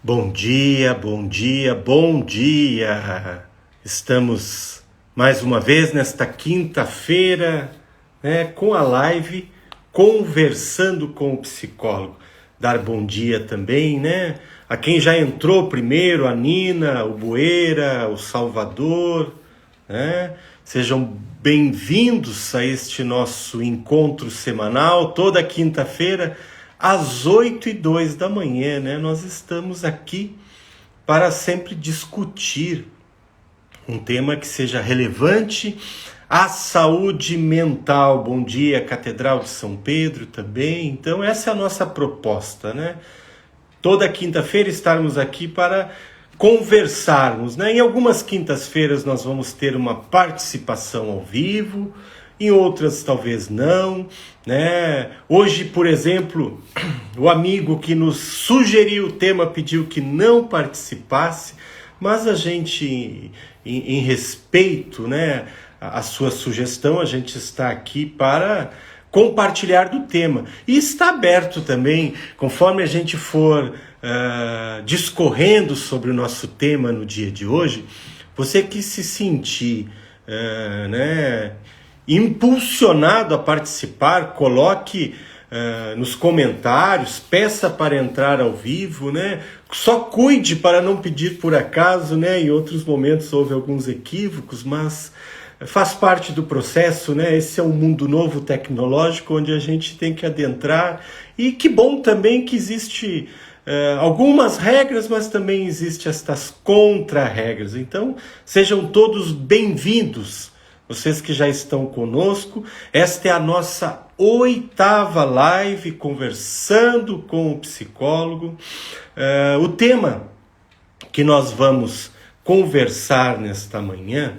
Bom dia, bom dia, bom dia! Estamos mais uma vez nesta quinta-feira, com a live Conversando com o Psicólogo. Dar bom dia também, a quem já entrou primeiro, a Nina, o Bueira, o Salvador, Sejam bem-vindos a este nosso encontro semanal, toda quinta-feira, às 8h02 da manhã, Nós estamos aqui para sempre discutir um tema que seja relevante à saúde mental. Bom dia, Catedral de São Pedro também. Então, essa é a nossa proposta, Toda quinta-feira estarmos aqui para conversarmos, Em algumas quintas-feiras nós vamos ter uma participação ao vivo, em outras talvez não, Hoje, por exemplo, o amigo que nos sugeriu o tema pediu que não participasse, mas a gente, em respeito, à sua sugestão, a gente está aqui para compartilhar do tema. E está aberto também, conforme a gente for discorrendo sobre o nosso tema no dia de hoje, você que se sentir impulsionado a participar, coloque nos comentários, peça para entrar ao vivo, Só cuide para não pedir por acaso, Em outros momentos houve alguns equívocos, mas faz parte do processo, Esse é um mundo novo tecnológico onde a gente tem que adentrar. E que bom também que existe algumas regras, mas também existe estas contra-regras. Então, sejam todos bem-vindos, vocês que já estão conosco. Esta é a nossa 8ª live Conversando com o Psicólogo. O tema que nós vamos conversar nesta manhã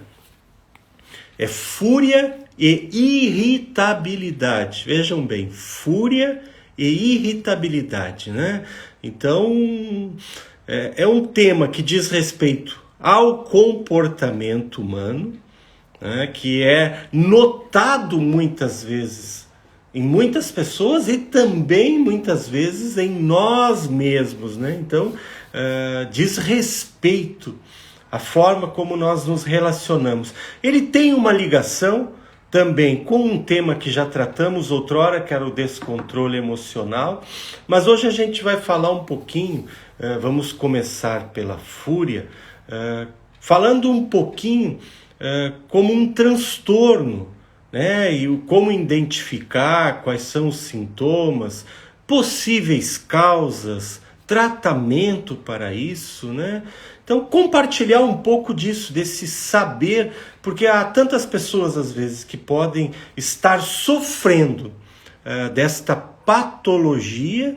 é fúria e irritabilidade. Vejam bem, fúria e irritabilidade, Então, é um tema que diz respeito ao comportamento humano, que é notado muitas vezes em muitas pessoas e também muitas vezes em nós mesmos, Então, diz respeito à forma como nós nos relacionamos. Ele tem uma ligação também com um tema que já tratamos outrora, que era o descontrole emocional, mas hoje a gente vai falar um pouquinho, vamos começar pela fúria, falando um pouquinho como um transtorno, e como identificar quais são os sintomas, possíveis causas, tratamento para isso, Então, compartilhar um pouco disso, desse saber, porque há tantas pessoas, às vezes, que podem estar sofrendo desta patologia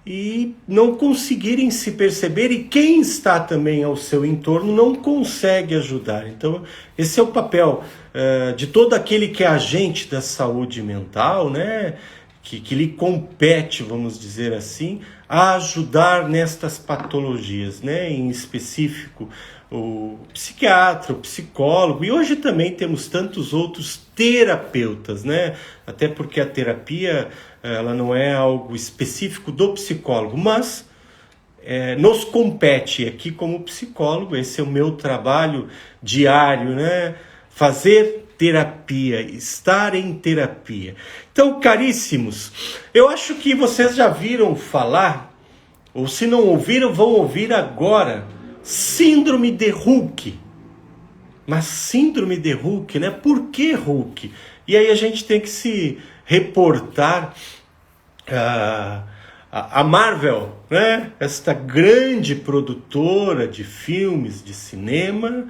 e não conseguirem se perceber, e quem está também ao seu entorno não consegue ajudar. Então, esse é o papel de todo aquele que é agente da saúde mental, que lhe compete, vamos dizer assim, a ajudar nestas patologias, em específico o psiquiatra, o psicólogo, e hoje também temos tantos outros terapeutas, Até porque a terapia ela não é algo específico do psicólogo, mas nos compete aqui como psicólogo, esse é o meu trabalho diário, Fazer terapia, estar em terapia. Então, caríssimos, eu acho que vocês já viram falar, ou se não ouviram, vão ouvir agora, síndrome de Hulk. Mas síndrome de Hulk, Por que Hulk? E aí a gente tem que se reportar a Marvel, Esta grande produtora de filmes, de cinema,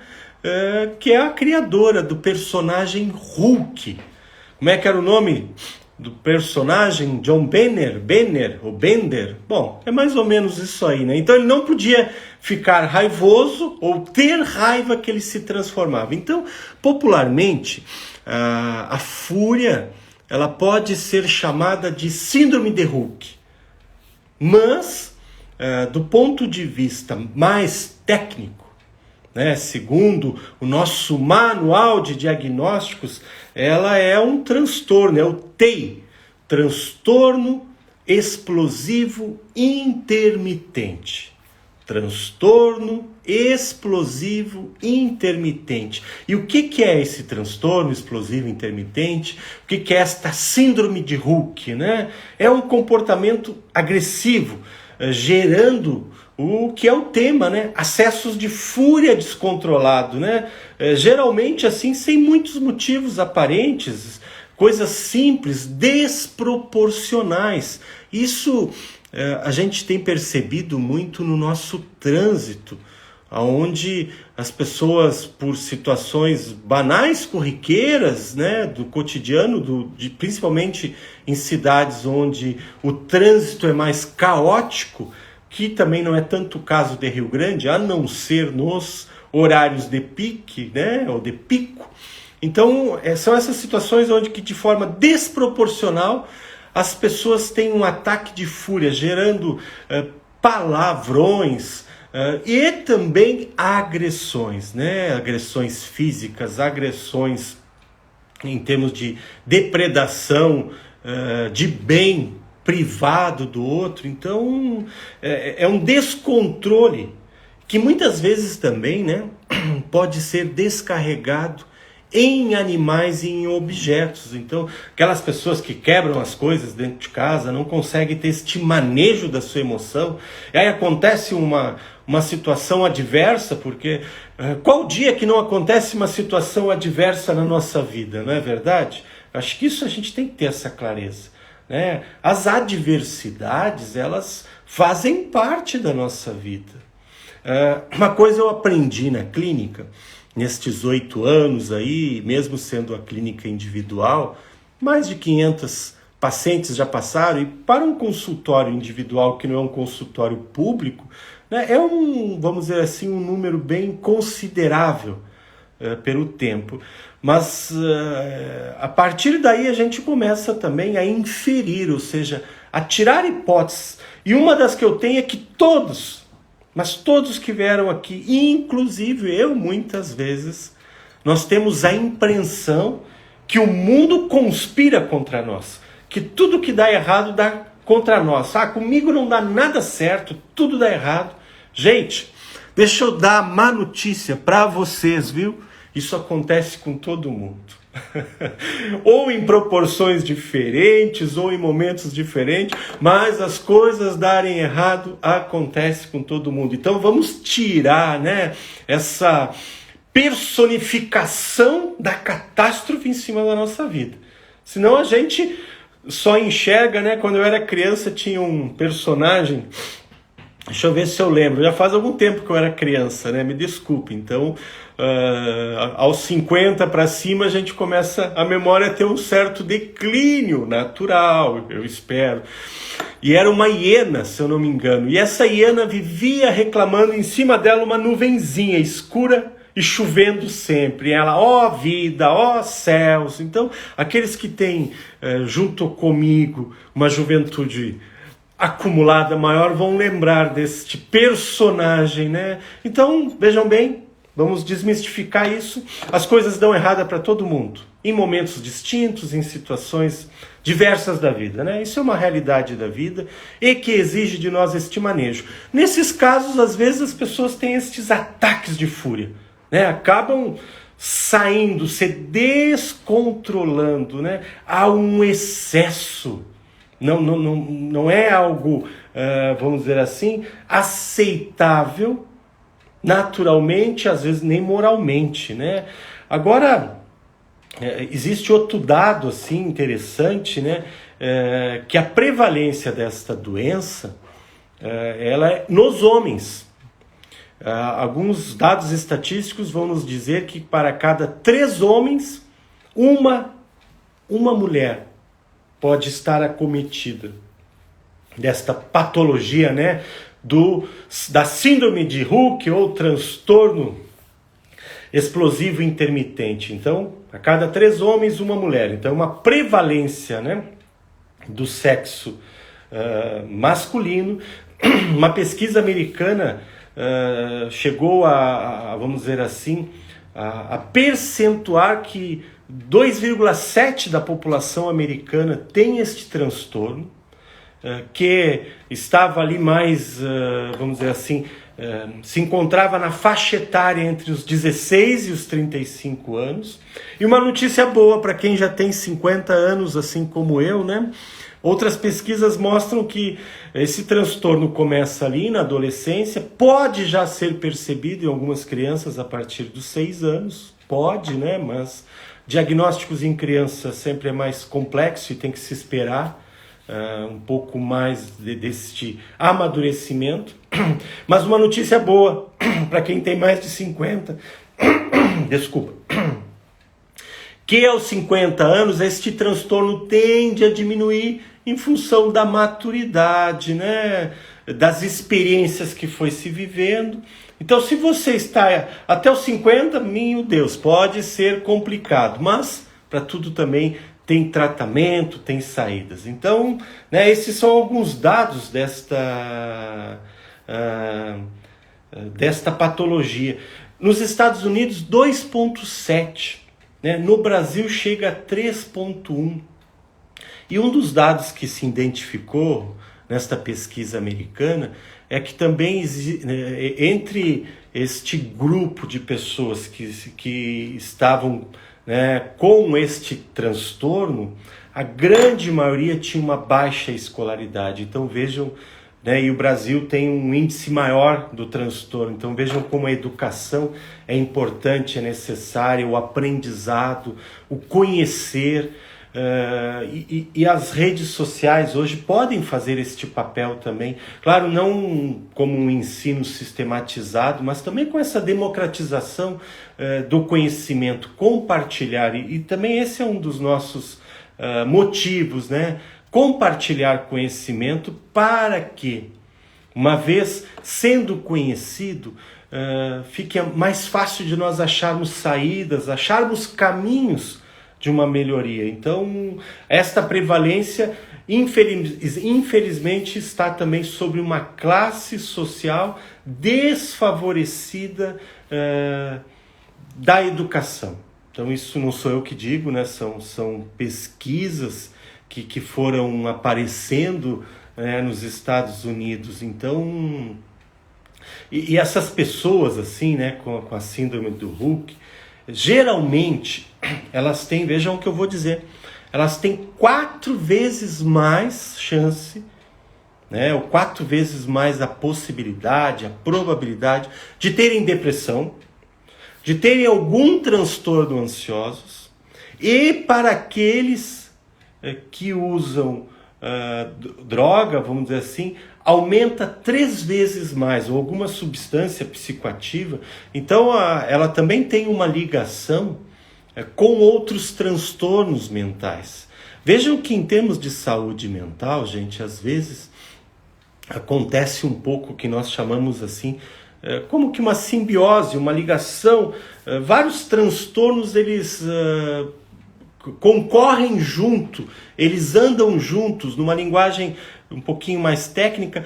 que é a criadora do personagem Hulk. Como é que era o nome do personagem? John Banner ou Bender? Bom, é mais ou menos isso aí, Então ele não podia ficar raivoso ou ter raiva que ele se transformava. Então, popularmente, a fúria ela pode ser chamada de síndrome de Hulk. Mas, do ponto de vista mais técnico, segundo o nosso manual de diagnósticos, ela é um transtorno, é o TEI, transtorno explosivo intermitente. transtorno explosivo intermitente. E o que é esse transtorno explosivo intermitente? O que é esta síndrome de Hulk, né? É um comportamento agressivo, gerando o que é o tema, né? Acessos de fúria descontrolado, né? Geralmente assim, sem muitos motivos aparentes, coisas simples, desproporcionais. Isso a gente tem percebido muito no nosso trânsito, onde as pessoas, por situações banais, corriqueiras, né, do cotidiano, principalmente em cidades onde o trânsito é mais caótico, que também não é tanto o caso de Rio Grande, a não ser nos horários de pique, né, ou de pico. Então, são essas situações onde que de forma desproporcional as pessoas têm um ataque de fúria, gerando palavrões e também agressões, né? Agressões físicas, agressões em termos de depredação de bem privado do outro. Então, é um descontrole que muitas vezes também, né, pode ser descarregado em animais e em objetos. Então, aquelas pessoas que quebram as coisas dentro de casa, não conseguem ter este manejo da sua emoção, e aí acontece uma situação adversa, porque qual dia que não acontece uma situação adversa na nossa vida, não é verdade? Acho que isso a gente tem que ter essa clareza, né? As adversidades, elas fazem parte da nossa vida. Uma coisa eu aprendi na clínica, nestes 8 anos aí, mesmo sendo a clínica individual, mais de 500 pacientes já passaram, e para um consultório individual que não é um consultório público, né, é vamos dizer assim, um número bem considerável pelo tempo. Mas a partir daí a gente começa também a inferir, ou seja, a tirar hipóteses. E uma das que eu tenho é que todos que vieram aqui, inclusive eu muitas vezes, nós temos a impressão que o mundo conspira contra nós, que tudo que dá errado dá contra nós. Comigo não dá nada certo, tudo dá errado. Gente, deixa eu dar má notícia para vocês, viu? Isso acontece com todo mundo. Ou em proporções diferentes, ou em momentos diferentes, mas as coisas darem errado acontece com todo mundo. Então vamos tirar, né, essa personificação da catástrofe em cima da nossa vida. Senão a gente só enxerga, né? Quando eu era criança tinha um personagem, deixa eu ver se eu lembro, já faz algum tempo que eu era criança, né? Me desculpe. Então, aos 50 para cima a gente começa a memória a ter um certo declínio natural, eu espero. E era uma hiena, se eu não me engano. E essa hiena vivia reclamando em cima dela uma nuvenzinha escura e chovendo sempre. E ela, ó vida, ó céus. Então, aqueles que têm, junto comigo, uma juventude acumulada maior vão lembrar deste personagem, né? Então, vejam bem, vamos desmistificar isso. As coisas dão errada para todo mundo, em momentos distintos, em situações diversas da vida, né? Isso é uma realidade da vida e que exige de nós este manejo. Nesses casos, às vezes as pessoas têm estes ataques de fúria, né? Acabam saindo, se descontrolando, né? Há um excesso. Não é algo, vamos dizer assim, aceitável naturalmente, às vezes nem moralmente, né? Agora, existe outro dado assim interessante, né? Que a prevalência desta doença, ela é nos homens. Alguns dados estatísticos vão nos dizer que para cada 3 homens, uma mulher pode estar acometida desta patologia, né, da síndrome de Hulk ou transtorno explosivo intermitente. Então, a cada 3 homens, uma mulher. Então, uma prevalência, né, do sexo masculino. Uma pesquisa americana chegou vamos dizer assim, a percentuar que 2,7% da população americana tem este transtorno, que estava ali mais, vamos dizer assim, se encontrava na faixa etária entre os 16 e os 35 anos. E uma notícia boa para quem já tem 50 anos, assim como eu, né? Outras pesquisas mostram que esse transtorno começa ali na adolescência, pode já ser percebido em algumas crianças a partir dos 6 anos, pode, né? Mas diagnósticos em criança sempre é mais complexo e tem que se esperar um pouco mais deste amadurecimento. Mas uma notícia boa para quem tem mais de 50, desculpa, que aos 50 anos este transtorno tende a diminuir em função da maturidade, né? Das experiências que foi se vivendo. Então, se você está até os 50, meu Deus, pode ser complicado, mas para tudo também tem tratamento, tem saídas. Então, né, esses são alguns dados desta patologia. Nos Estados Unidos, 2,7. Né? No Brasil chega a 3,1. E um dos dados que se identificou nesta pesquisa americana é que também entre este grupo de pessoas que estavam, né, com este transtorno, a grande maioria tinha uma baixa escolaridade. Então vejam, né, e o Brasil tem um índice maior do transtorno. Então vejam como a educação é importante, é necessária, o aprendizado, o conhecer. E as redes sociais hoje podem fazer este papel também. Claro, não como um ensino sistematizado, mas também com essa democratização do conhecimento, compartilhar. E também esse é um dos nossos motivos, né? Compartilhar conhecimento para que, uma vez sendo conhecido, fique mais fácil de nós acharmos saídas, acharmos caminhos de uma melhoria. Então, esta prevalência, infelizmente, está também sobre uma classe social desfavorecida da educação. Então, isso não sou eu que digo, né? São pesquisas que foram aparecendo, né, nos Estados Unidos. Então, e essas pessoas, assim, né, com a síndrome do Hulk, geralmente, elas têm, vejam o que eu vou dizer, elas têm 4 vezes mais chance, né, ou 4 vezes mais a possibilidade, a probabilidade de terem depressão, de terem algum transtorno ansiosos, e para aqueles que usam droga, vamos dizer assim, aumenta 3 vezes mais, ou alguma substância psicoativa. Então ela também tem uma ligação com outros transtornos mentais. Vejam que em termos de saúde mental, gente, às vezes acontece um pouco o que nós chamamos assim, como que uma simbiose, uma ligação. Vários transtornos, eles concorrem junto, eles andam juntos, numa linguagem um pouquinho mais técnica,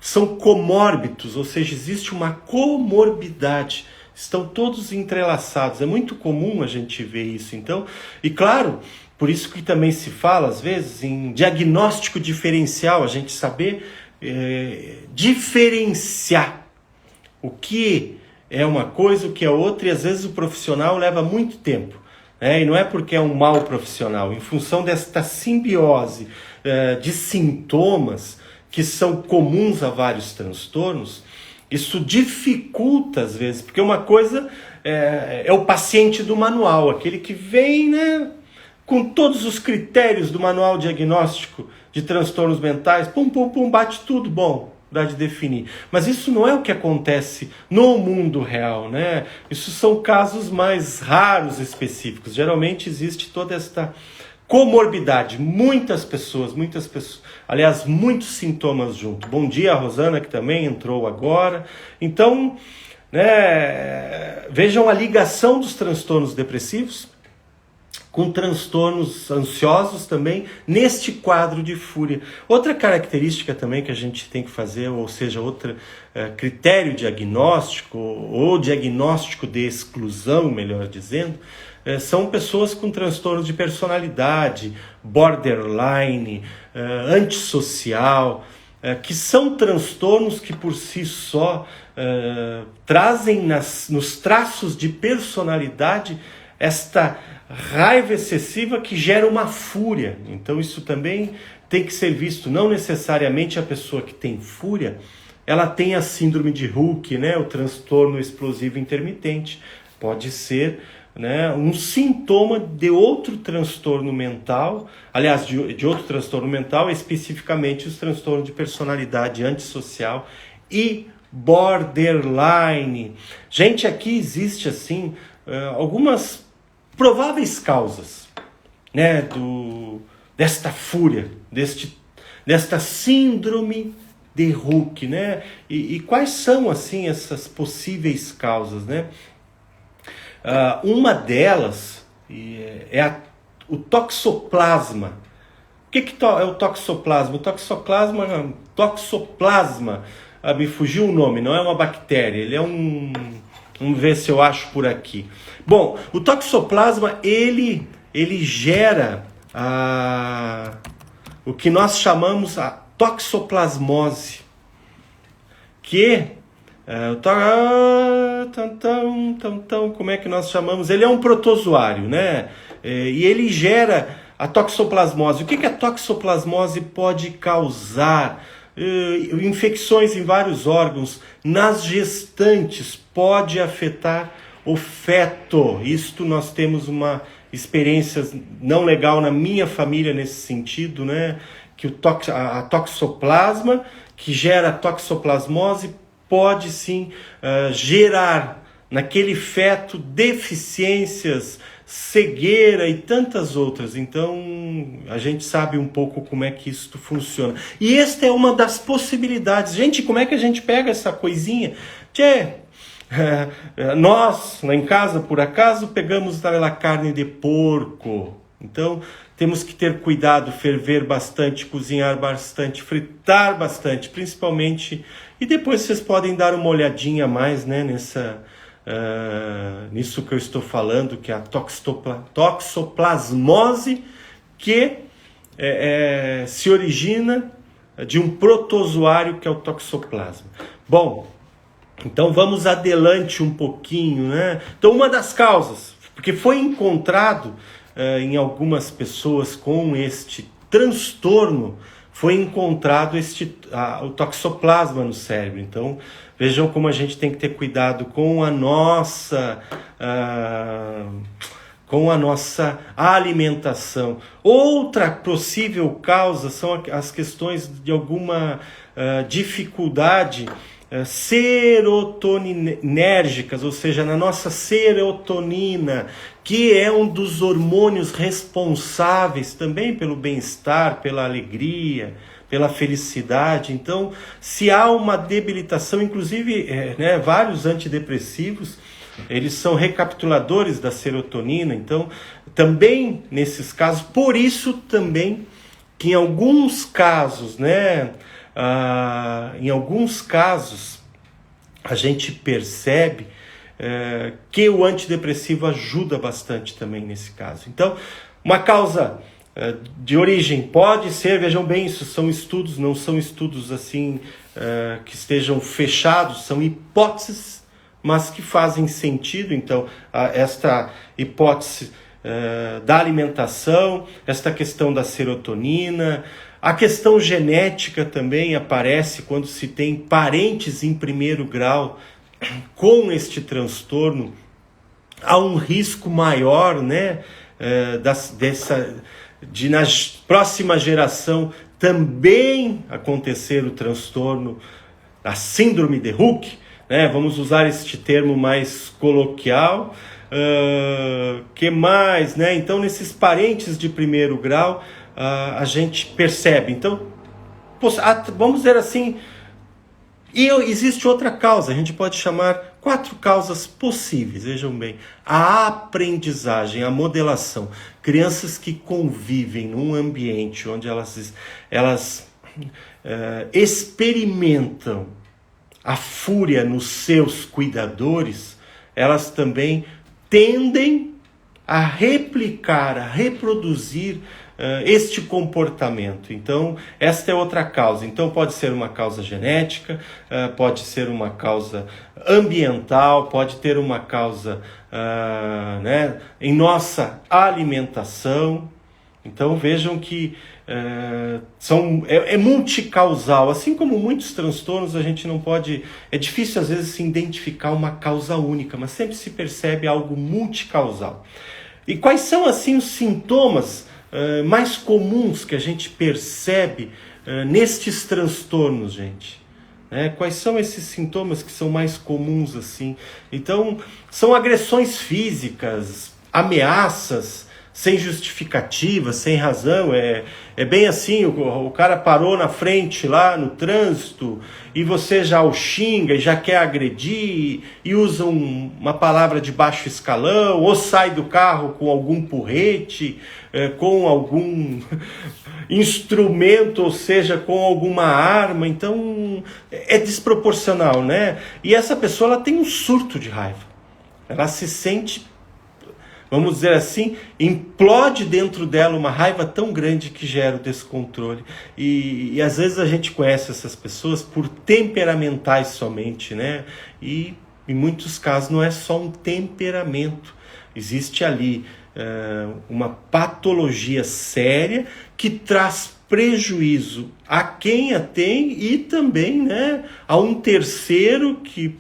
são comórbitos, ou seja, existe uma comorbidade, estão todos entrelaçados. É muito comum a gente ver isso. Então, e claro, por isso que também se fala às vezes em diagnóstico diferencial, a gente saber diferenciar o que é uma coisa, o que é outra, e às vezes o profissional leva muito tempo. E não é porque é um mau profissional, em função desta simbiose de sintomas que são comuns a vários transtornos, isso dificulta às vezes, porque uma coisa é o paciente do manual, aquele que vem, né, com todos os critérios do manual diagnóstico de transtornos mentais, pum, pum, pum, bate tudo, bom, dá de definir. Mas isso não é o que acontece no mundo real, né? Isso são casos mais raros, específicos. Geralmente existe toda esta comorbidade. Muitas pessoas, aliás, muitos sintomas junto. Bom dia, a Rosana, que também entrou agora. Então, né, vejam a ligação dos transtornos depressivos com transtornos ansiosos também, neste quadro de fúria. Outra característica também que a gente tem que fazer, ou seja, outro critério diagnóstico, ou diagnóstico de exclusão, melhor dizendo, são pessoas com transtornos de personalidade, borderline, antissocial. que são transtornos que por si só trazem nos traços de personalidade esta raiva excessiva que gera uma fúria. Então isso também tem que ser visto. Não necessariamente a pessoa que tem fúria, ela tem a síndrome de Hulk, né, o transtorno explosivo intermitente. Pode ser, né, um sintoma de outro transtorno mental, aliás, de outro transtorno mental, especificamente os transtornos de personalidade antissocial e borderline. Gente, aqui existe assim algumas prováveis causas, né, desta fúria, desta síndrome de Hulk, né? E quais são assim essas possíveis causas, né? Uma delas é o toxoplasma. O que é o toxoplasma? O toxoplasma, me fugiu o nome, não é uma bactéria, ele é vamos ver se eu acho por aqui. Bom, o toxoplasma, ele gera o que nós chamamos a toxoplasmose, que como é que nós chamamos? Ele é um protozoário, né? E ele gera a toxoplasmose. O que a toxoplasmose pode causar? Infecções em vários órgãos. Nas gestantes, pode afetar o feto. Isto nós temos uma experiência não legal na minha família nesse sentido, né? Que a toxoplasma, que gera a toxoplasmose, pode sim gerar naquele feto deficiências, cegueira e tantas outras. Então a gente sabe um pouco como é que isso funciona. E esta é uma das possibilidades. Gente, como é que a gente pega essa coisinha? Nós, lá em casa, por acaso, pegamos a carne de porco. Então temos que ter cuidado, ferver bastante, cozinhar bastante, fritar bastante, principalmente. E depois vocês podem dar uma olhadinha a mais, né, nisso que eu estou falando, que é a toxoplasmose, que se origina de um protozoário que é o toxoplasma. Bom, então vamos adelante um pouquinho, né? Então uma das causas, porque foi encontrado em algumas pessoas com este transtorno, foi encontrado o toxoplasma no cérebro. Então, vejam como a gente tem que ter cuidado com a nossa alimentação. Outra possível causa são as questões de alguma dificuldade serotoninérgicas, ou seja, na nossa serotonina, que é um dos hormônios responsáveis também pelo bem-estar, pela alegria, pela felicidade. Então, se há uma debilitação, inclusive vários antidepressivos, eles são recapituladores da serotonina. Então, também nesses casos, por isso também que em alguns casos, a gente percebe que o antidepressivo ajuda bastante também nesse caso. Então, uma causa de origem pode ser, vejam bem, isso são estudos, não são estudos assim que estejam fechados, são hipóteses, mas que fazem sentido. Então, esta hipótese da alimentação, esta questão da serotonina, a questão genética também aparece quando se tem parentes em primeiro grau com este transtorno. Há um risco maior, de na próxima geração também acontecer o transtorno, a síndrome de Hulk, vamos usar este termo mais coloquial. Que mais, Então, nesses parentes de primeiro grau, a gente percebe. Então, vamos dizer assim, e existe outra causa, a gente pode chamar 4 causas possíveis, vejam bem. A aprendizagem, a modelação. Crianças que convivem num ambiente onde elas experimentam a fúria nos seus cuidadores, elas também tendem a replicar, a reproduzir este comportamento. Então, esta é outra causa. Então, pode ser uma causa genética, pode ser uma causa ambiental, pode ter uma causa né, em nossa alimentação. Então, vejam que é multicausal. Assim como muitos transtornos, a gente não pode... É difícil, às vezes, se identificar uma causa única, mas sempre se percebe algo multicausal. E quais são, assim, os sintomas mais comuns que a gente percebe nestes transtornos, gente? Quais são esses sintomas que são mais comuns, assim? Então, são agressões físicas, ameaças, sem justificativa, sem razão. É bem assim, o cara parou na frente lá no trânsito e você já o xinga e já quer agredir e usa uma palavra de baixo escalão, ou sai do carro com algum porrete, com algum instrumento, ou seja, com alguma arma. Então é desproporcional, né? E essa pessoa, ela tem um surto de raiva. Ela se sente, vamos dizer assim, implode dentro dela uma raiva tão grande que gera o descontrole. E às vezes a gente conhece essas pessoas por temperamentais somente, né? E em muitos casos não é só um temperamento. Existe ali uma patologia séria que traz prejuízo a quem a tem e também, né, a um terceiro que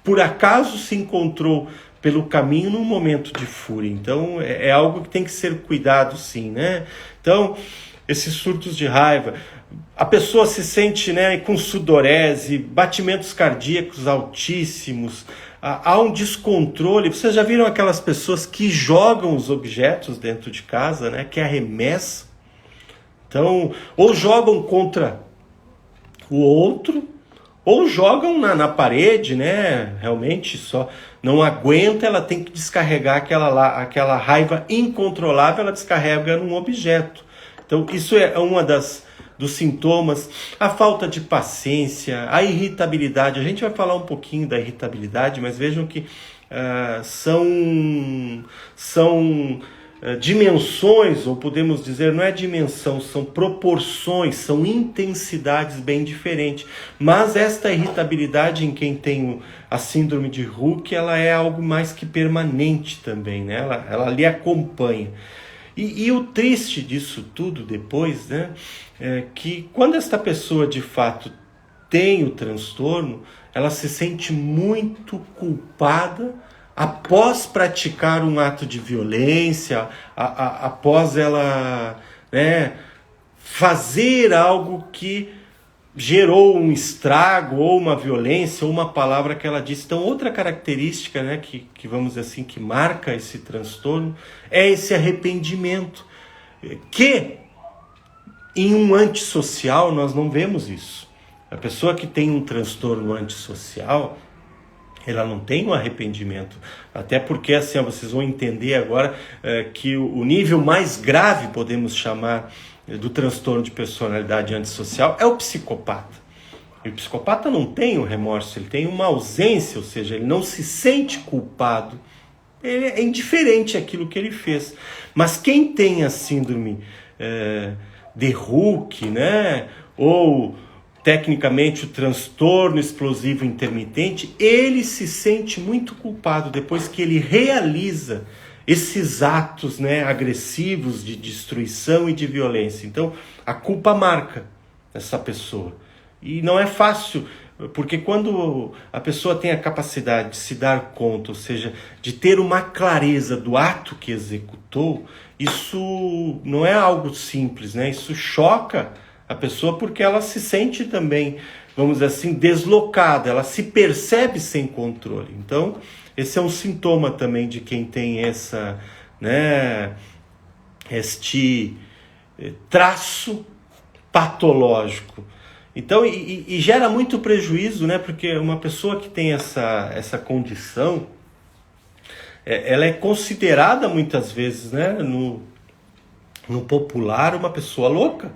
por acaso se encontrou pelo caminho num momento de fúria. Então é algo que tem que ser cuidado, sim, né? Então, esses surtos de raiva, a pessoa se sente, né, com sudorese, batimentos cardíacos altíssimos, há um descontrole. Vocês já viram aquelas pessoas que jogam os objetos dentro de casa, né, que arremessam? Então, ou jogam contra o outro, ou jogam na parede, né? Realmente só não aguenta, ela tem que descarregar aquela raiva incontrolável, ela descarrega num objeto. Então isso é uma dos sintomas. A falta de paciência, a irritabilidade. A gente vai falar um pouquinho da irritabilidade, mas vejam que são dimensões, ou podemos dizer, não é dimensão, são proporções, são intensidades bem diferentes. Mas esta irritabilidade em quem tem a síndrome de Hooke, ela é algo mais que permanente também, né? Ela lhe acompanha. E o triste disso tudo depois, né, é que quando esta pessoa de fato tem o transtorno, ela se sente muito culpada após praticar um ato de violência, após ela, né, fazer algo que gerou um estrago, ou uma violência, ou uma palavra que ela disse. Então, outra característica, né, que vamos dizer assim, que marca esse transtorno, é esse arrependimento, que em um antissocial nós não vemos isso. A pessoa que tem um transtorno antissocial, ela não tem um arrependimento, até porque, assim, vocês vão entender agora que o nível mais grave, podemos chamar, do transtorno de personalidade antissocial é o psicopata. E o psicopata não tem o remorso, ele tem uma ausência, ou seja, ele não se sente culpado, ele é indiferente àquilo que ele fez. Mas quem tem a síndrome de Hooke, né, ou tecnicamente o transtorno explosivo intermitente, ele se sente muito culpado depois que ele realiza esses atos, né, agressivos de destruição e de violência. Então, a culpa marca essa pessoa. E não é fácil, porque quando a pessoa tem a capacidade de se dar conta, ou seja, de ter uma clareza do ato que executou, isso não é algo simples, né? Isso choca a pessoa porque ela se sente também, vamos dizer assim, deslocada, ela se percebe sem controle. Então, esse é um sintoma também de quem tem essa, né, este traço patológico. Então, e gera muito prejuízo, né, porque uma pessoa que tem essa condição, ela é considerada muitas vezes, né, no popular, uma pessoa louca.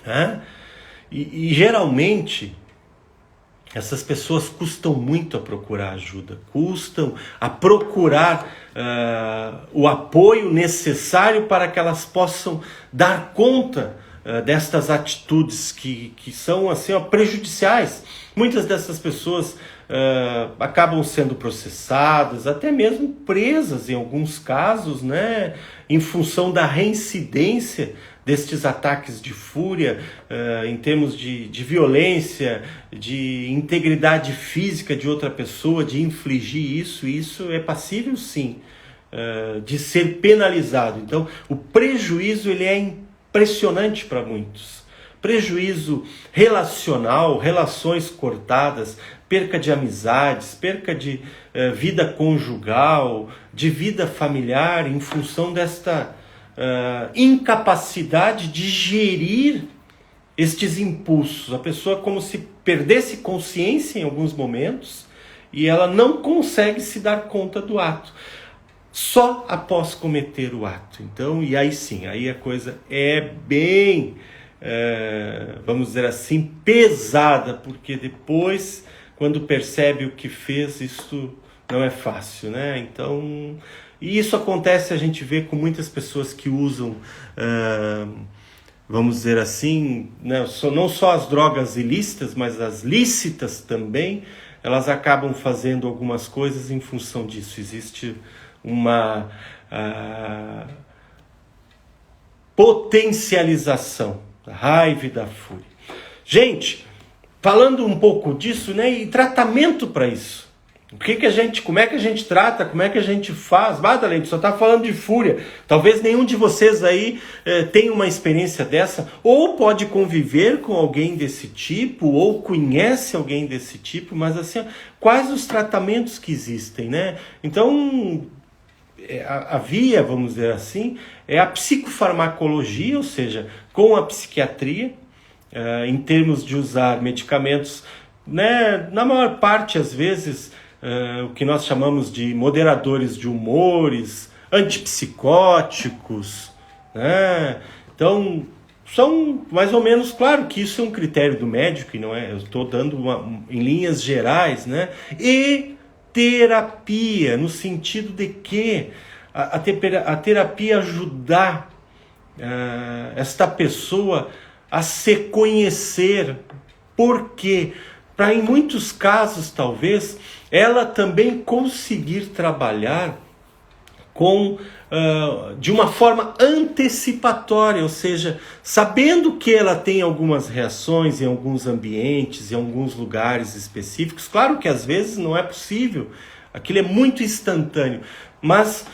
Né? E geralmente essas pessoas custam muito a procurar ajuda, custam a procurar o apoio necessário para que elas possam dar conta destas atitudes que são assim, prejudiciais. Muitas dessas pessoas acabam sendo processadas, até mesmo presas em alguns casos, né, em função da reincidência destes ataques de fúria, em termos de violência, de integridade física de outra pessoa, de infligir isso é passível sim de ser penalizado. Então o prejuízo ele é impressionante para muitos. Prejuízo relacional, relações cortadas, perca de amizades, perca de vida conjugal, de vida familiar, em função desta incapacidade de gerir estes impulsos. A pessoa como se perdesse consciência em alguns momentos e ela não consegue se dar conta do ato. Só após cometer o ato. Então, e aí sim, aí a coisa é bem, vamos dizer assim, pesada, porque depois, quando percebe o que fez, isso não é fácil, né? Então, e isso acontece, a gente vê com muitas pessoas que usam, vamos dizer assim, né, não só as drogas ilícitas, mas as lícitas também, elas acabam fazendo algumas coisas em função disso. Existe uma potencialização da raiva e da fúria. Gente, falando um pouco disso, né, e tratamento para isso. Como é que a gente trata, como é que a gente faz? Madalene, só está falando de fúria. Talvez nenhum de vocês aí tenha uma experiência dessa, ou pode conviver com alguém desse tipo, ou conhece alguém desse tipo, mas assim, quais os tratamentos que existem, né? Então, a via, vamos dizer assim, é a psicofarmacologia, ou seja, com a psiquiatria, em termos de usar medicamentos, né, na maior parte, às vezes, o que nós chamamos de moderadores de humores, antipsicóticos, né? Então, são mais ou menos, claro que isso é um critério do médico, e não é, eu estou dando em linhas gerais, né? E terapia, no sentido de que a terapia ajudar esta pessoa a se conhecer. Por quê? Para, em muitos casos, talvez, ela também conseguir trabalhar de uma forma antecipatória, ou seja, sabendo que ela tem algumas reações em alguns ambientes, em alguns lugares específicos. Claro que às vezes não é possível, aquilo é muito instantâneo, mas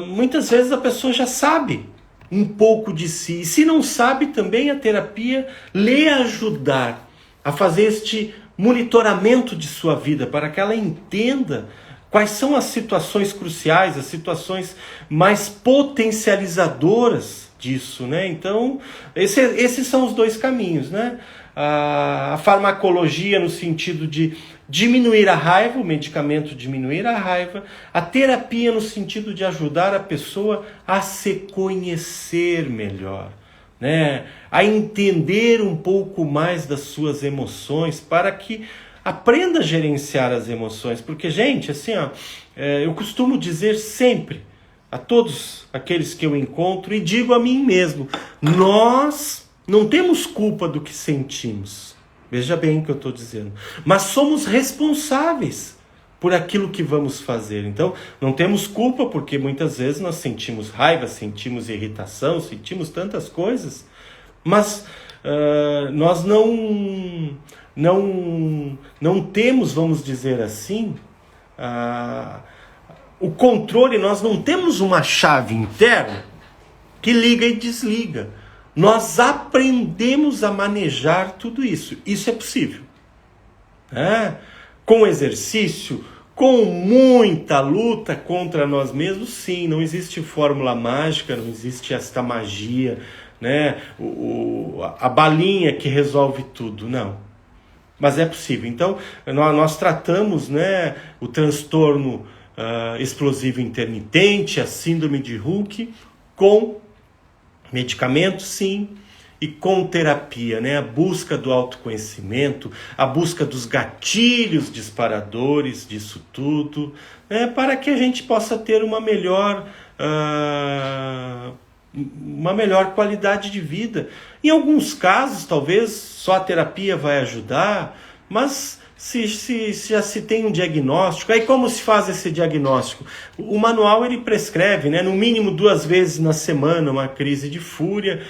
muitas vezes a pessoa já sabe um pouco de si, e se não sabe, também a terapia lhe ajudar a fazer este monitoramento de sua vida, para que ela entenda quais são as situações cruciais, as situações mais potencializadoras disso, né? Então, esses são os dois caminhos, né? A farmacologia no sentido de diminuir a raiva, o medicamento diminuir a raiva, a terapia no sentido de ajudar a pessoa a se conhecer melhor, né? A entender um pouco mais das suas emoções, para que aprenda a gerenciar as emoções. Porque, gente, assim, eu costumo dizer sempre a todos aqueles que eu encontro, e digo a mim mesmo, nós não temos culpa do que sentimos. Veja bem o que eu estou dizendo. Mas somos responsáveis por aquilo que vamos fazer. Então, não temos culpa, porque muitas vezes nós sentimos raiva, sentimos irritação, sentimos tantas coisas, mas nós não temos, vamos dizer assim, o controle. Nós não temos uma chave interna que liga e desliga. Nós aprendemos a manejar tudo isso. Isso é possível. Com exercício, com muita luta contra nós mesmos, sim. Não existe fórmula mágica, não existe esta magia, né? A balinha que resolve tudo, não. Mas é possível. Então, nós tratamos, né, o transtorno explosivo intermitente, a síndrome de Hulk, com medicamentos, sim, e com terapia, né? A busca do autoconhecimento, a busca dos gatilhos disparadores disso tudo, né? Para que a gente possa ter uma melhor qualidade de vida. Em alguns casos, talvez só a terapia vai ajudar, mas se já se tem um diagnóstico, aí como se faz esse diagnóstico? O manual ele prescreve, né, no mínimo 2 vezes na semana uma crise de fúria,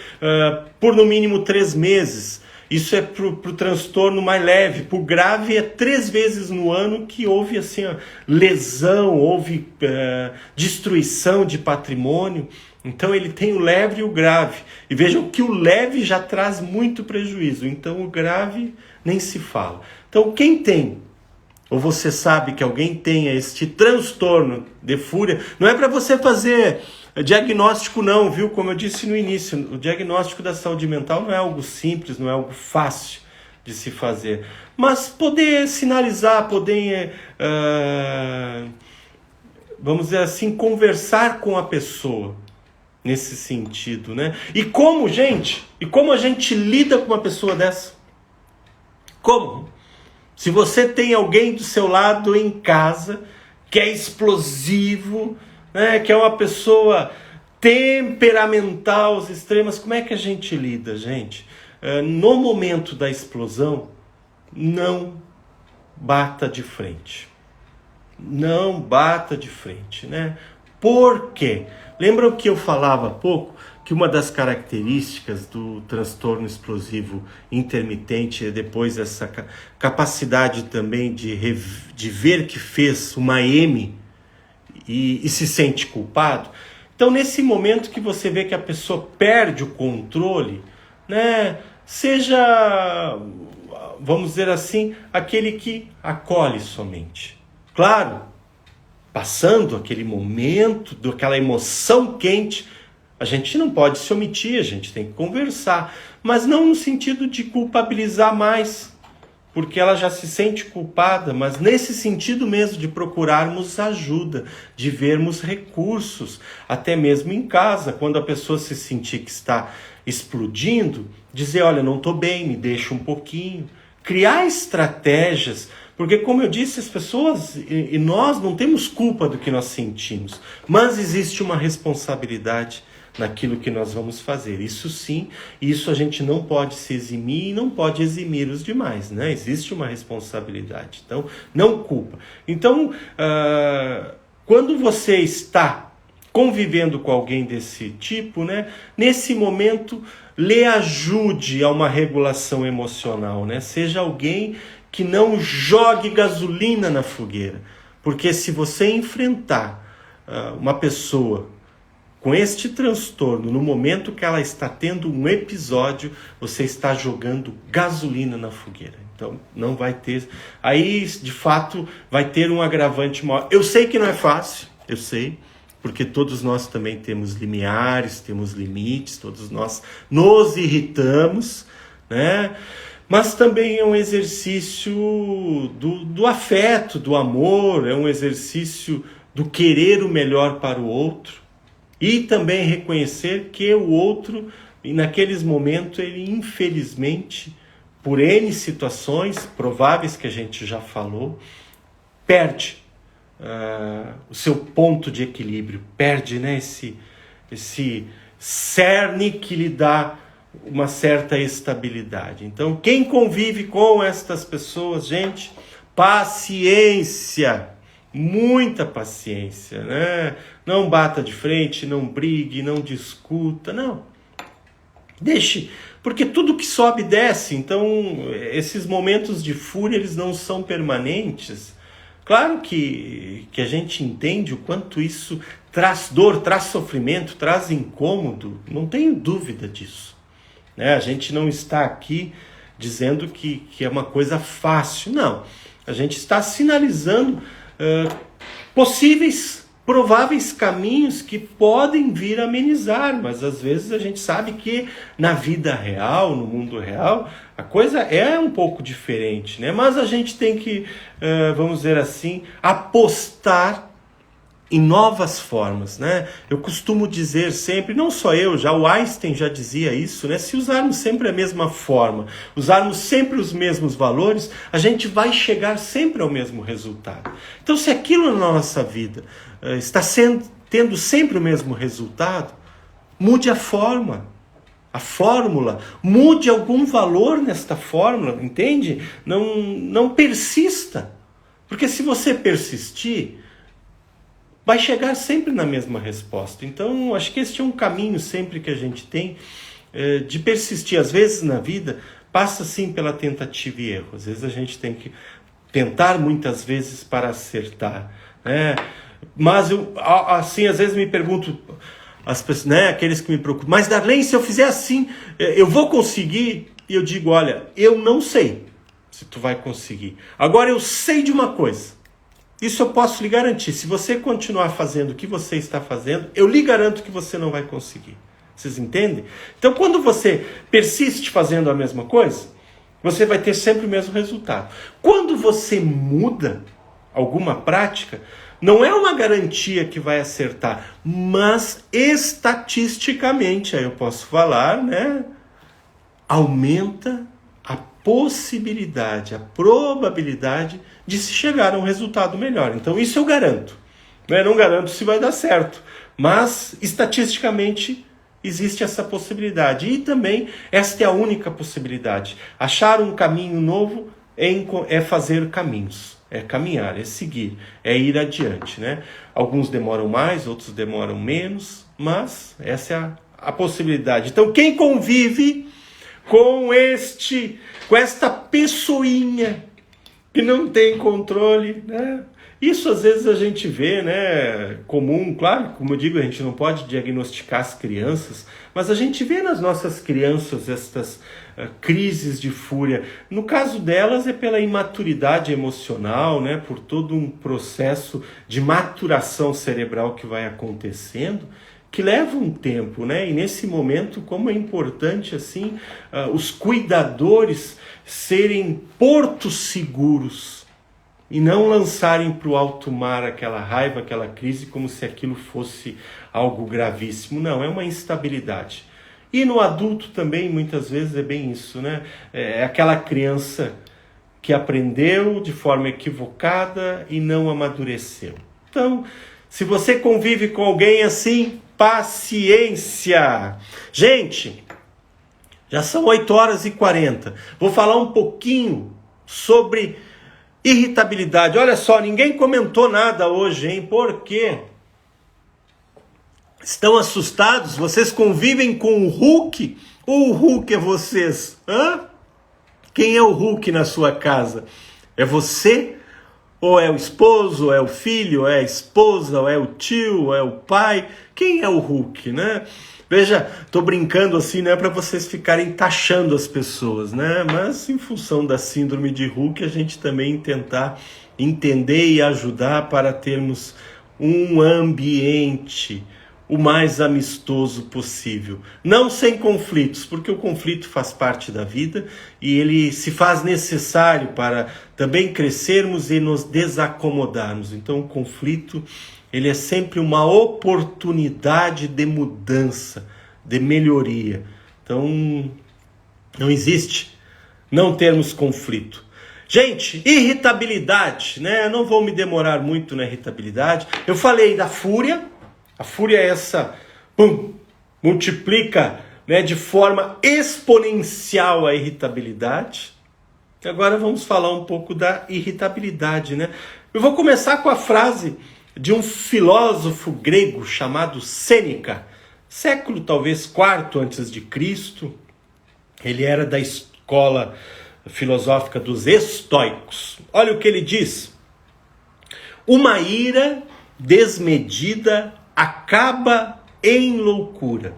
por no mínimo 3 meses. Isso é para o transtorno mais leve. Para o grave é 3 vezes no ano que houve assim, lesão, houve destruição de patrimônio. Então ele tem o leve e o grave. E vejam que o leve já traz muito prejuízo. Então o grave nem se fala. Então quem tem, ou você sabe que alguém tenha este transtorno de fúria, não é para você fazer diagnóstico não, viu? Como eu disse no início, o diagnóstico da saúde mental não é algo simples, não é algo fácil de se fazer. Mas poder sinalizar, poder, vamos dizer assim, conversar com a pessoa nesse sentido, né? E como a gente lida com uma pessoa dessa? Como? Se você tem alguém do seu lado em casa que é explosivo, né, que é uma pessoa temperamental aos extremos, como é que a gente lida, gente? No momento da explosão, não bata de frente. Não bata de frente, né? Por quê? Lembram que eu falava há pouco que uma das características do transtorno explosivo intermitente é depois essa capacidade também de ver que fez uma M e se sente culpado? Então, nesse momento que você vê que a pessoa perde o controle, né, seja, vamos dizer assim, aquele que acolhe somente. Claro, passando aquele momento, daquela emoção quente, a gente não pode se omitir, a gente tem que conversar, mas não no sentido de culpabilizar mais, porque ela já se sente culpada, mas nesse sentido mesmo de procurarmos ajuda, de vermos recursos, até mesmo em casa, quando a pessoa se sentir que está explodindo, dizer, olha, não estou bem, me deixa um pouquinho, criar estratégias, porque como eu disse, as pessoas e nós não temos culpa do que nós sentimos, mas existe uma responsabilidade naquilo que nós vamos fazer. Isso sim, isso a gente não pode se eximir e não pode eximir os demais, né? Existe uma responsabilidade, então não culpa. Então, quando você está convivendo com alguém desse tipo, né, nesse momento, lhe ajude a uma regulação emocional, né? Seja alguém que não jogue gasolina na fogueira, porque se você enfrentar uma pessoa com este transtorno, no momento que ela está tendo um episódio, você está jogando gasolina na fogueira. Então, não vai ter... Aí, de fato, vai ter um agravante maior. Eu sei que não é fácil, eu sei, porque todos nós também temos limiares, temos limites, todos nós nos irritamos, né? Mas também é um exercício do afeto, do amor, é um exercício do querer o melhor para o outro. E também reconhecer que o outro, naqueles momentos, ele infelizmente, por N situações prováveis que a gente já falou, perde o seu ponto de equilíbrio, perde, né, esse cerne que lhe dá uma certa estabilidade. Então, quem convive com estas pessoas, gente, paciência! Muita paciência, né? Não bata de frente, não brigue, não discuta, não. Deixe, porque tudo que sobe desce, então esses momentos de fúria, eles não são permanentes. Claro que a gente entende o quanto isso traz dor, traz sofrimento, traz incômodo, não tenho dúvida disso, né? A gente não está aqui dizendo que é uma coisa fácil, não. A gente está sinalizando possíveis, prováveis caminhos que podem vir a amenizar, mas às vezes a gente sabe que na vida real, no mundo real, a coisa é um pouco diferente, né? Mas a gente tem que, vamos dizer assim, apostar em novas formas, né? Eu costumo dizer sempre, não só eu, já o Einstein já dizia isso, né? Se usarmos sempre a mesma forma, usarmos sempre os mesmos valores, a gente vai chegar sempre ao mesmo resultado. Então, se aquilo na nossa vida está tendo sempre o mesmo resultado, mude a forma, a fórmula, mude algum valor nesta fórmula, entende? Não persista, porque se você persistir, vai chegar sempre na mesma resposta. Então, acho que esse é um caminho sempre que a gente tem de persistir. Às vezes na vida, passa sim pela tentativa e erro. Às vezes a gente tem que tentar muitas vezes para acertar, né? Mas eu, assim, às vezes me pergunto, as pessoas, né, aqueles que me preocupam, mas Darley, se eu fizer assim, eu vou conseguir? E eu digo, olha, eu não sei se tu vai conseguir. Agora eu sei de uma coisa. Isso eu posso lhe garantir. Se você continuar fazendo o que você está fazendo, eu lhe garanto que você não vai conseguir. Vocês entendem? Então, quando você persiste fazendo a mesma coisa, você vai ter sempre o mesmo resultado. Quando você muda alguma prática, não é uma garantia que vai acertar, mas estatisticamente, aí eu posso falar, né? Aumenta a possibilidade, a probabilidade de se chegar a um resultado melhor. Então isso eu garanto. Não garanto se vai dar certo, mas estatisticamente existe essa possibilidade. E também esta é a única possibilidade. Achar um caminho novo é fazer caminhos, é caminhar, é seguir, é ir adiante, né? Alguns demoram mais, outros demoram menos, mas essa é a possibilidade. Então quem convive com esta pessoinha que não tem controle, né? Isso às vezes a gente vê, né? Comum, claro, como eu digo, a gente não pode diagnosticar as crianças, mas a gente vê nas nossas crianças estas crises de fúria. No caso delas é pela imaturidade emocional, né? Por todo um processo de maturação cerebral que vai acontecendo, que leva um tempo, né? E nesse momento, como é importante assim, os cuidadores serem portos seguros e não lançarem para o alto mar aquela raiva, aquela crise, como se aquilo fosse algo gravíssimo. Não, é uma instabilidade. E no adulto também, muitas vezes, é bem isso, né? É aquela criança que aprendeu de forma equivocada e não amadureceu. Então, se você convive com alguém assim, paciência. Gente, já são 8h40. Vou falar um pouquinho sobre irritabilidade. Olha só, ninguém comentou nada hoje, hein? Por quê? Estão assustados? Vocês convivem com o Hulk? Ou o Hulk é vocês? Hã? Quem é o Hulk na sua casa? É você? Ou é o esposo, ou é o filho, ou é a esposa, ou é o tio, ou é o pai? Quem é o Hulk, né? Veja, tô brincando assim, não é para vocês ficarem taxando as pessoas, né? Mas em função da síndrome de Hulk, a gente também tentar entender e ajudar para termos um ambiente o mais amistoso possível. Não sem conflitos, porque o conflito faz parte da vida e ele se faz necessário para também crescermos e nos desacomodarmos. Então o conflito, ele é sempre uma oportunidade de mudança, de melhoria. Então não existe não termos conflito. Gente, irritabilidade, né? Eu não vou me demorar muito na irritabilidade. Eu falei da fúria. A fúria é essa, multiplica, né, de forma exponencial a irritabilidade. Agora vamos falar um pouco da irritabilidade, né? Eu vou começar com a frase de um filósofo grego chamado Sêneca, século talvez IV a.C. Ele era da escola filosófica dos estoicos. Olha o que ele diz: uma ira desmedida acaba em loucura.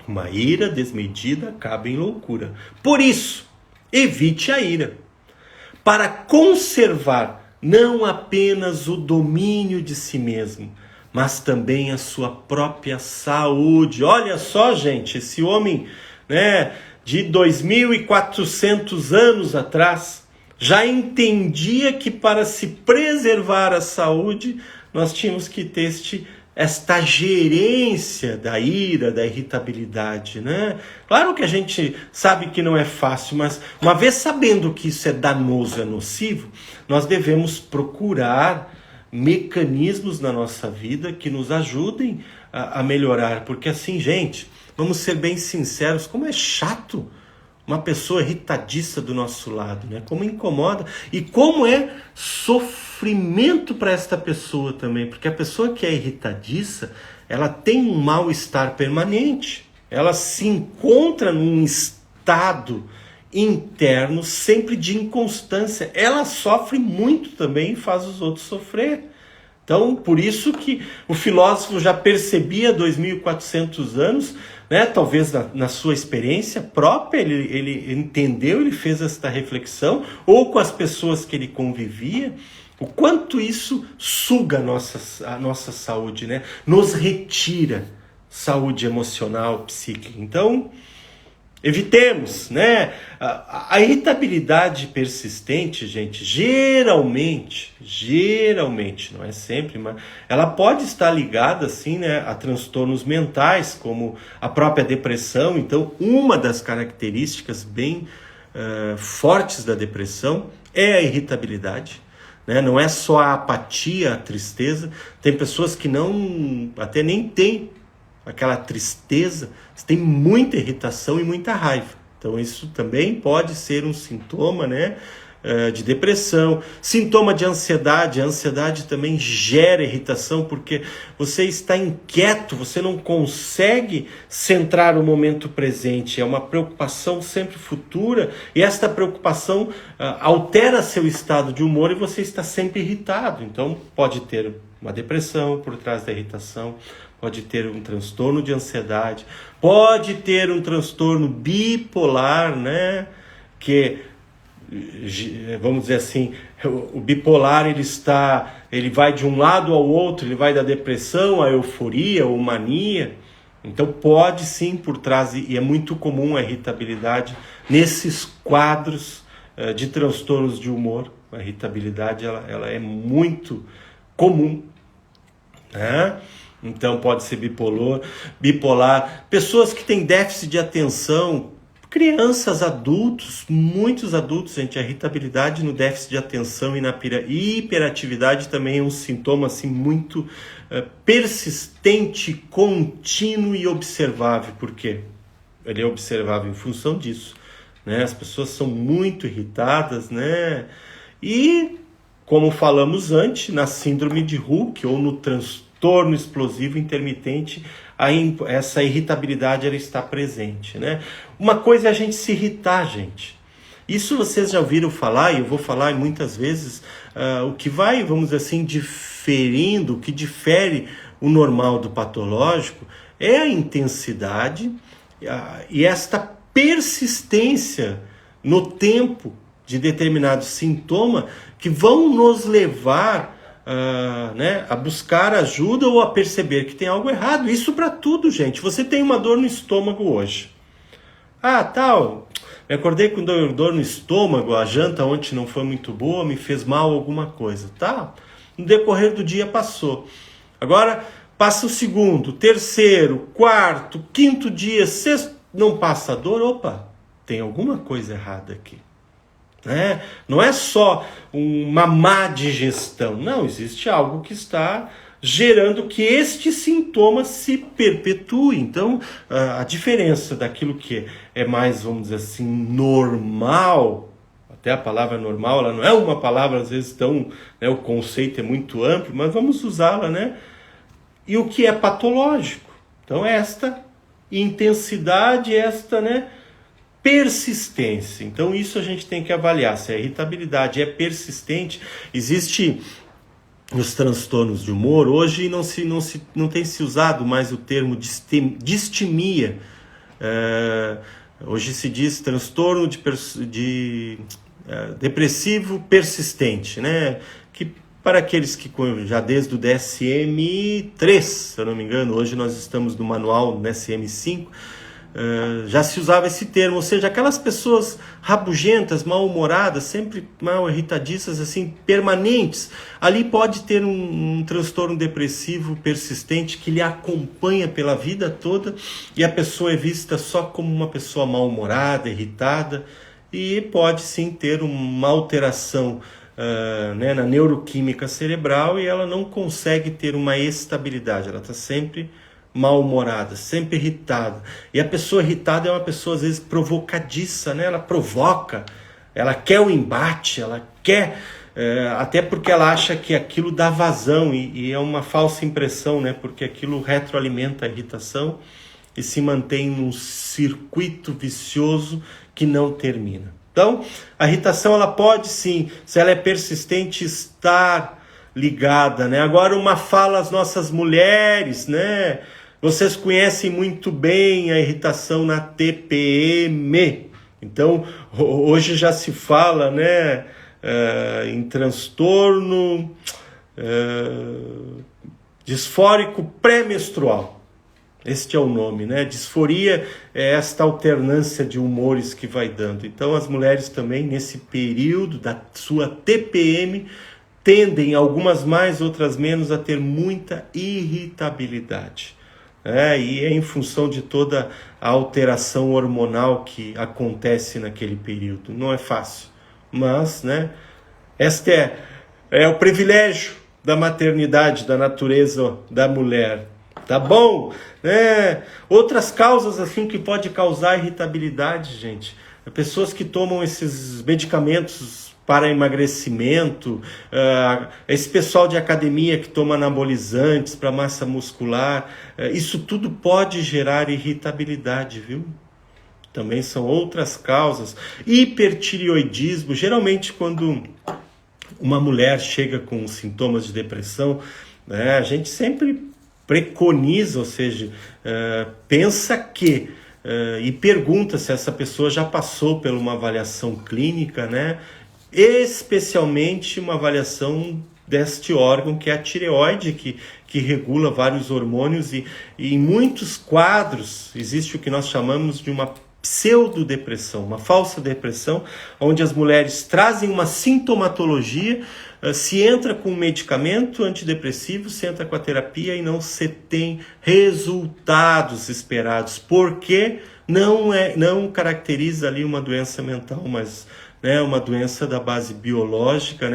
Uma ira desmedida acaba em loucura. Por isso, evite a ira, para conservar não apenas o domínio de si mesmo, mas também a sua própria saúde. Olha só, gente, esse homem, né, de 2.400 anos atrás, já entendia que para se preservar a saúde, nós tínhamos que ter esta gerência da ira, da irritabilidade, né? Claro que a gente sabe que não é fácil, mas uma vez sabendo que isso é danoso, é nocivo, nós devemos procurar mecanismos na nossa vida que nos ajudem a melhorar, porque assim, gente, vamos ser bem sinceros, como é chato uma pessoa irritadiça do nosso lado, né? Como incomoda e como é sofrimento para esta pessoa também, porque a pessoa que é irritadiça, ela tem um mal-estar permanente, ela se encontra num estado interno sempre de inconstância, ela sofre muito também e faz os outros sofrer. Então, por isso que o filósofo já percebia 2.400 anos, né, talvez na sua experiência própria, ele entendeu, ele fez esta reflexão, ou com as pessoas que ele convivia, o quanto isso suga a nossa saúde, né? Nos retira saúde emocional, psíquica. Então, evitemos, né? A irritabilidade persistente, gente, geralmente, não é sempre, mas ela pode estar ligada, assim, né, a transtornos mentais, como a própria depressão. Então, uma das características bem fortes da depressão é a irritabilidade. Né? Não é só a apatia, a tristeza. Tem pessoas que até nem têm aquela tristeza, tem muita irritação e muita raiva. Então isso também pode ser um sintoma, né, de depressão. Sintoma de ansiedade. A ansiedade também gera irritação, porque você está inquieto, você não consegue centrar o momento presente. É uma preocupação sempre futura, e esta preocupação altera seu estado de humor e você está sempre irritado. Então pode ter uma depressão por trás da irritação, pode ter um transtorno de ansiedade, pode ter um transtorno bipolar, né? Que, vamos dizer assim, o bipolar ele vai de um lado ao outro, ele vai da depressão à euforia ou mania. Então pode sim por trás, e é muito comum a irritabilidade nesses quadros de transtornos de humor. A irritabilidade ela é muito comum, né? Então pode ser bipolar, pessoas que têm déficit de atenção, crianças, adultos, muitos adultos, gente. A irritabilidade no déficit de atenção e na hiperatividade também é um sintoma assim, muito persistente, contínuo e observável. Por quê? Ele é observável em função disso, né? As pessoas são muito irritadas, né? E, como falamos antes, na síndrome de Hulk ou no transtorno explosivo intermitente, essa irritabilidade ela está presente, né? Uma coisa é a gente se irritar, gente. Isso vocês já ouviram falar, e eu vou falar muitas vezes, o que vai, vamos dizer assim, diferindo, o que difere o normal do patológico é a intensidade e esta persistência no tempo de determinado sintoma que vão nos levar né, a buscar ajuda ou a perceber que tem algo errado. Isso para tudo, gente. Você tem uma dor no estômago hoje. Me acordei com dor no estômago, a janta ontem não foi muito boa, me fez mal alguma coisa. Tá? No decorrer do dia passou. Agora passa o segundo, terceiro, quarto, quinto dia, sexto, não passa a dor. Opa, tem alguma coisa errada aqui. Não é só uma má digestão, não, existe algo que está gerando que este sintoma se perpetue. Então, a diferença daquilo que é mais, vamos dizer assim, normal, até a palavra normal, ela não é uma palavra às vezes tão, né, o conceito é muito amplo, mas vamos usá-la, né? E o que é patológico. Então, esta intensidade, esta, né, persistência. Então isso a gente tem que avaliar, se a irritabilidade é persistente. Existe nos transtornos de humor, hoje não tem se usado mais o termo distimia. Hoje se diz transtorno depressivo persistente, né? Que para aqueles que já desde o DSM-3, se eu não me engano, hoje nós estamos no manual DSM-5, já se usava esse termo, ou seja, aquelas pessoas rabugentas, mal-humoradas, sempre mal irritadiças, assim, permanentes, ali pode ter um transtorno depressivo persistente que lhe acompanha pela vida toda e a pessoa é vista só como uma pessoa mal-humorada, irritada, e pode sim ter uma alteração na neuroquímica cerebral e ela não consegue ter uma estabilidade, ela está sempre mal-humorada, sempre irritada. E a pessoa irritada é uma pessoa às vezes provocadiça, né? Ela provoca, ela quer o embate, ela quer, até porque ela acha que aquilo dá vazão e é uma falsa impressão, né? Porque aquilo retroalimenta a irritação e se mantém num circuito vicioso que não termina. Então, a irritação ela pode sim, se ela é persistente, estar ligada, né? Agora uma fala às nossas mulheres, né? Vocês conhecem muito bem a irritação na TPM. Então, hoje já se fala, né, em transtorno disfórico pré-menstrual. Este é o nome, né? Disforia é esta alternância de humores que vai dando. Então, as mulheres também, nesse período da sua TPM, tendem, algumas mais, outras menos, a ter muita irritabilidade. E é em função de toda a alteração hormonal que acontece naquele período. Não é fácil, mas, né, este é o privilégio da maternidade, da natureza da mulher. Tá bom? Outras causas assim que pode causar irritabilidade, gente. Pessoas que tomam esses medicamentos para emagrecimento, esse pessoal de academia que toma anabolizantes para massa muscular, isso tudo pode gerar irritabilidade, viu? Também são outras causas. Hipertireoidismo, geralmente quando uma mulher chega com sintomas de depressão, a gente sempre preconiza, ou seja, pensa que e pergunta se essa pessoa já passou por uma avaliação clínica, né? Especialmente uma avaliação deste órgão que é a tireoide, que regula vários hormônios e em muitos quadros existe o que nós chamamos de uma pseudodepressão, uma falsa depressão, onde as mulheres trazem uma sintomatologia, se entra com medicamento antidepressivo, se entra com a terapia e não se tem resultados esperados, porque não caracteriza ali uma doença mental, mas uma doença da base biológica,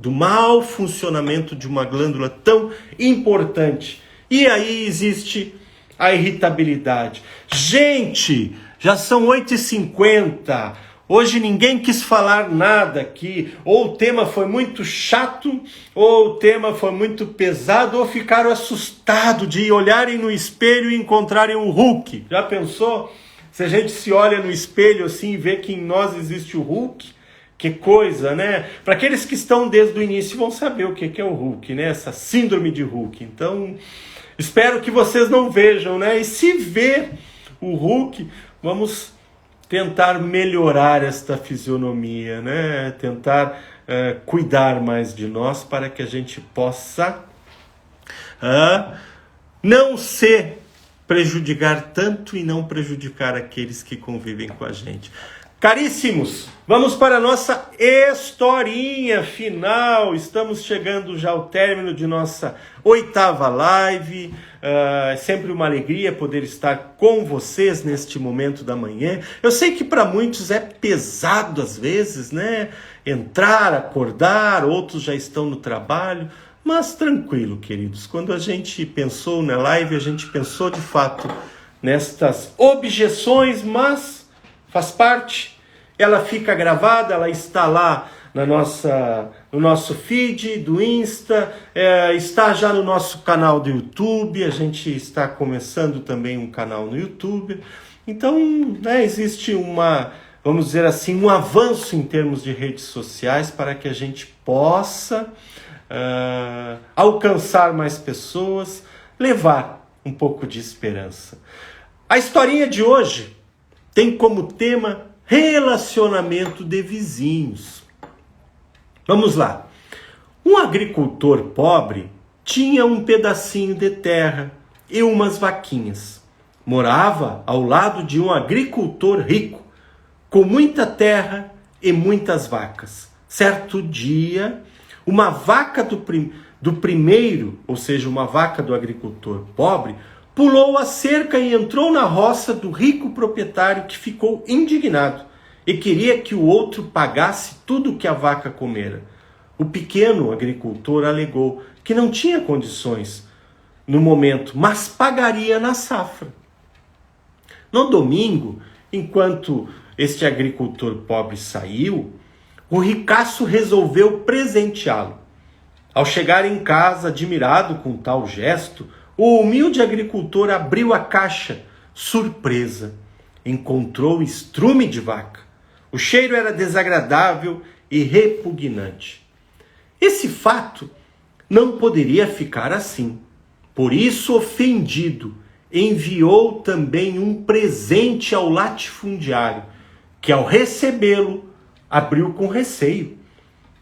do mau funcionamento de uma glândula tão importante. E aí existe a irritabilidade. Gente, já são 8h50, hoje ninguém quis falar nada aqui, ou o tema foi muito chato, ou o tema foi muito pesado, ou ficaram assustados de olharem no espelho e encontrarem o Hulk. Já pensou? Se a gente se olha no espelho assim e vê que em nós existe o Hulk, que coisa, né? Para aqueles que estão desde o início vão saber o que é o Hulk, né? Essa síndrome de Hulk. Então, espero que vocês não vejam, né? E se ver o Hulk, vamos tentar melhorar esta fisionomia, né? Tentar cuidar mais de nós para que a gente possa não se prejudicar tanto e não prejudicar aqueles que convivem com a gente. Caríssimos, vamos para a nossa historinha final. Estamos chegando já ao término de nossa 8ª live. É sempre uma alegria poder estar com vocês neste momento da manhã. Eu sei que para muitos é pesado às vezes, né? Entrar, acordar, outros já estão no trabalho. Mas tranquilo, queridos, quando a gente pensou na live, a gente pensou de fato nestas objeções, mas faz parte, ela fica gravada, ela está lá no nosso feed do Insta, está já no nosso canal do YouTube, a gente está começando também um canal no YouTube, então existe vamos dizer assim, um avanço em termos de redes sociais para que a gente possa alcançar mais pessoas, levar um pouco de esperança. A historinha de hoje tem como tema relacionamento de vizinhos. Vamos lá. Um agricultor pobre tinha um pedacinho de terra e umas vaquinhas. morava ao lado de um agricultor rico, com muita terra e muitas vacas. Certo dia, uma vaca do primeiro, ou seja, uma vaca do agricultor pobre, pulou a cerca e entrou na roça do rico proprietário, que ficou indignado e queria que o outro pagasse tudo que a vaca comera. O pequeno agricultor alegou que não tinha condições no momento, mas pagaria na safra. No domingo, enquanto este agricultor pobre saiu, o ricaço resolveu presenteá-lo. Ao chegar em casa, admirado com tal gesto, o humilde agricultor abriu a caixa. Surpresa! Encontrou estrume de vaca. O cheiro era desagradável e repugnante. Esse fato não poderia ficar assim. Por isso, ofendido, enviou também um presente ao latifundiário, que ao recebê-lo, abriu com receio.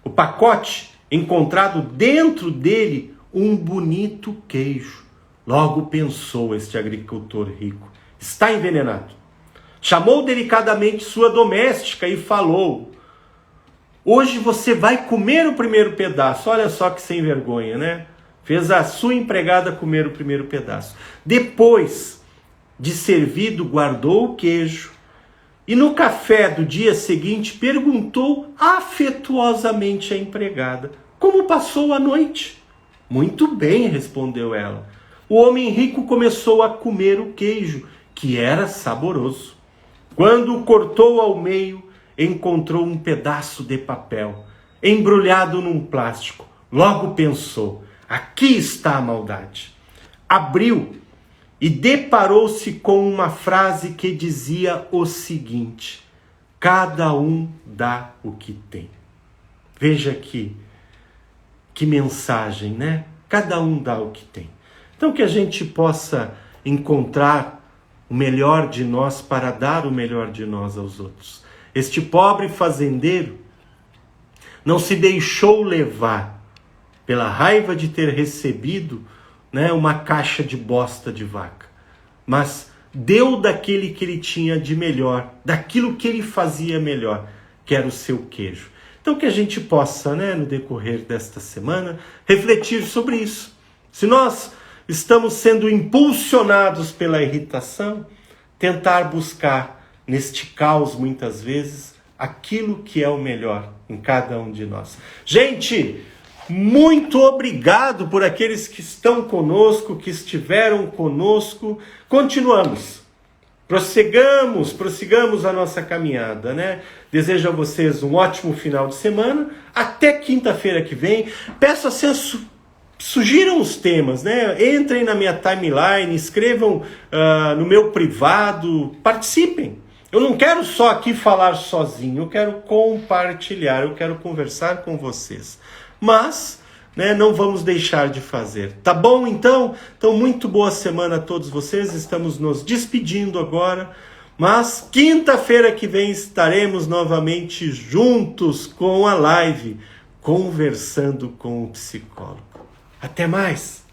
O pacote, encontrado dentro dele um bonito queijo. Logo pensou este agricultor rico: está envenenado. Chamou delicadamente sua doméstica e falou: hoje você vai comer o primeiro pedaço. Olha só que sem vergonha, né? Fez a sua empregada comer o primeiro pedaço. Depois de servido, guardou o queijo e no café do dia seguinte perguntou afetuosamente à empregada como passou a noite. Muito bem, respondeu ela. O homem rico começou a comer o queijo, que era saboroso. Quando o cortou ao meio, encontrou um pedaço de papel, embrulhado num plástico. Logo pensou: aqui está a maldade. Abriu e deparou-se com uma frase que dizia o seguinte: cada um dá o que tem. Veja que mensagem, né? Cada um dá o que tem. Então que a gente possa encontrar o melhor de nós para dar o melhor de nós aos outros. Este pobre fazendeiro não se deixou levar pela raiva de ter recebido, né, uma caixa de bosta de vaca, mas deu daquele que ele tinha de melhor, daquilo que ele fazia melhor, que era o seu queijo. Então que a gente possa, né, no decorrer desta semana, refletir sobre isso. Se nós estamos sendo impulsionados pela irritação, tentar buscar neste caos, muitas vezes, aquilo que é o melhor em cada um de nós. Gente, muito obrigado por aqueles que estão conosco, que estiveram conosco. Continuamos. Prossigamos a nossa caminhada, né? Desejo a vocês um ótimo final de semana. Até quinta-feira que vem. Peço assim, sugiram os temas, né? Entrem na minha timeline, escrevam no meu privado, participem. Eu não quero só aqui falar sozinho, eu quero compartilhar, eu quero conversar com vocês. Mas, né, não vamos deixar de fazer. Tá bom, então? Então, muito boa semana a todos vocês. Estamos nos despedindo agora. Mas, quinta-feira que vem estaremos novamente juntos com a live Conversando com o Psicólogo. Até mais!